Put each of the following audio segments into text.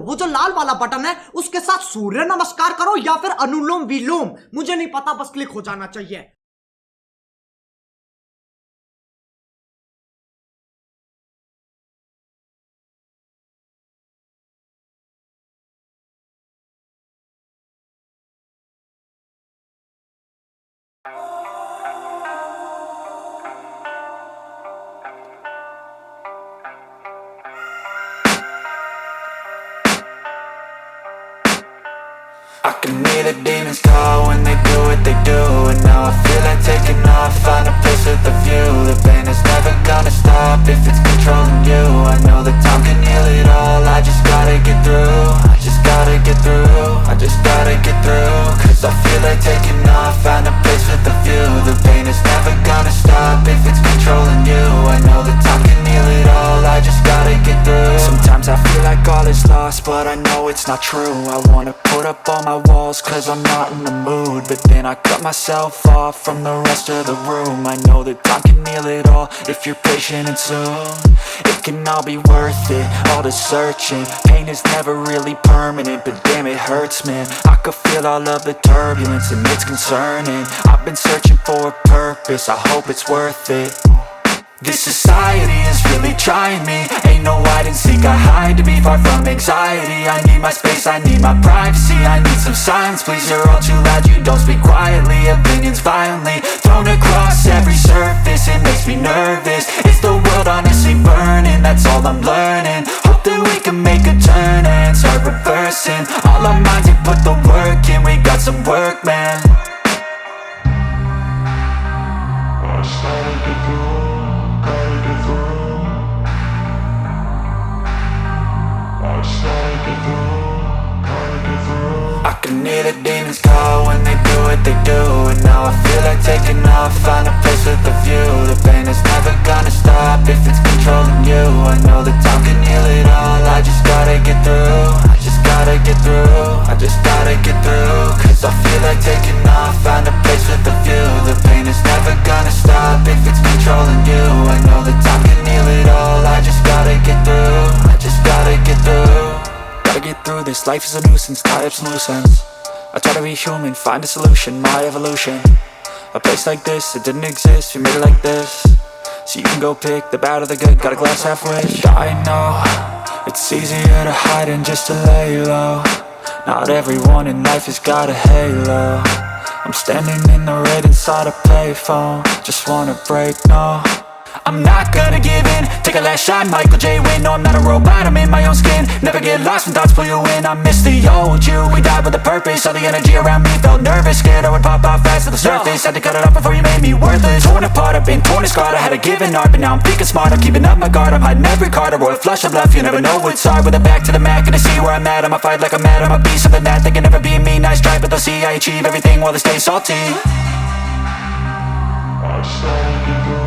वो जो लाल वाला बटन है उसके साथ सूर्य नमस्कार करो या फिर अनुलोम विलोम, मुझे नहीं पता, बस क्लिक हो जाना चाहिए। I can hear the demons call when they do what they do. And now I feel like taking off, find a place with a view. The pain is never gonna stop if it's controlling you. I know that time can heal it all, I just gotta get through. I just gotta get through, I just gotta get through. Cause I feel like taking off, find a place with a view. The pain is never gonna stop if it's controlling you. I know that time can heal it all, I just gotta get through. Sometimes I feel like all is lost, but I know it's not true. I wanna put up all my walls cause I'm not in the mood, but then I cut myself off from the rest of the room. I know that time can heal it all if you're patient and soon. It can all be worth it, all the searching. Pain is never really permanent, but damn it hurts, man. I could feel all of the turbulence and it's concerning. I've been searching for a purpose, I hope it's worth it. This society is really trying me. Ain't no hide and seek, I hide to be far from anxiety. I need my space, I need my privacy. I need some silence, please, you're all too loud. You don't speak quietly, opinions violently thrown across every surface. It makes me nervous, is the world honestly burning? That's all I'm learning. Hope that we can make a turn and start reversing. All our minds, we put the work in. We got some work, man. I started to go. I can hear the demons call when they do what they do. And now I feel like taking off, find a place with a view. The pain is never gonna stop if it's controlling you. I know that time can heal it all, I just gotta get through. I just gotta get through, I just gotta get through. Cause I feel like taking off, find a place with a view. The pain is never gonna stop if it's controlling you. I know that time can heal it all, I just gotta get through. I just gotta get through. Gotta get through this, life is a nuisance, tie up some loose ends. I try to be human, find a solution, my evolution. A place like this, it didn't exist, we made it like this. So you can go pick the bad or the good, got a glass halfway. I know, it's easier to hide than just to lay low. Not everyone in life has got a halo. I'm standing in the red inside a payphone. Just wanna break, no, I'm not gonna give in. Take a last shot, Michael J. Win. No, I'm not a robot, I'm in my own skin. Never get lost when thoughts pull you in. I miss the old you, we died with a purpose. All the energy around me felt nervous, scared I would pop off fast to the surface. Had to cut it off before you made me worthless. Torn apart, I've been torn and scarred. I had a given art, but now I'm thinking smart. I'm keeping up my guard, I'm hiding every card. A royal flush of love, you never know what's hard. With a back to the mat, gonna see where I'm at. I'ma fight like I'm mad, I'ma be something that they can never be me. Nice try, but they'll see I achieve everything while they stay salty. I started to go.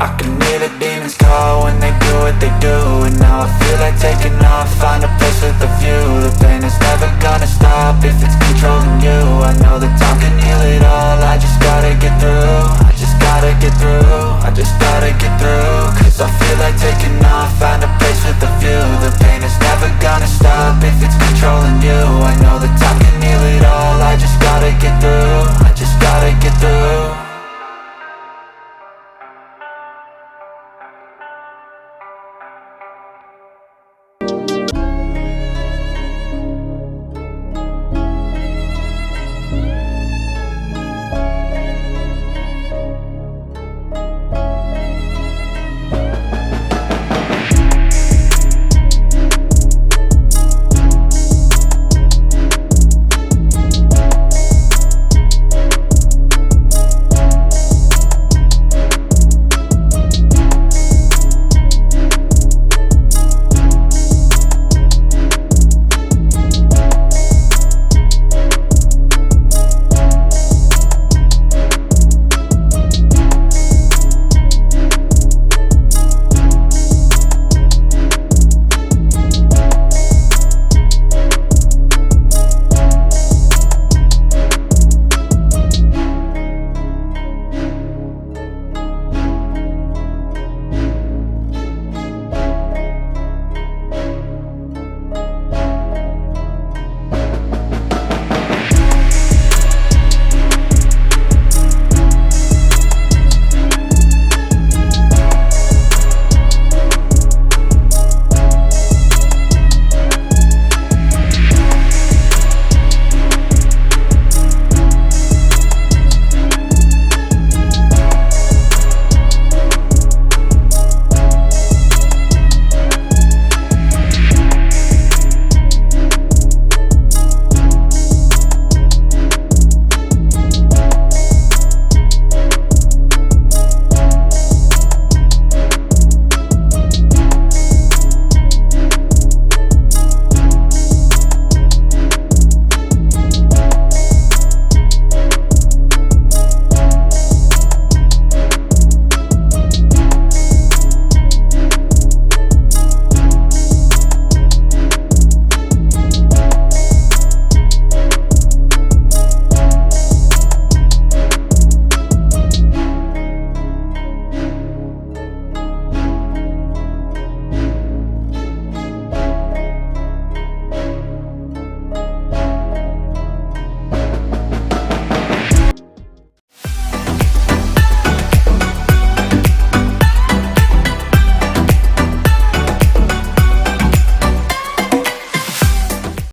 I can hear the demons call when they do what they do. And now I feel like taking off, find a place with a view. The pain is never gonna stop if it's controlling you. I know that time can heal it all, I just gotta get through. I just gotta get through, I just gotta get through. Cause I feel like taking off, find a place with a view. The pain is never gonna stop if it's controlling you.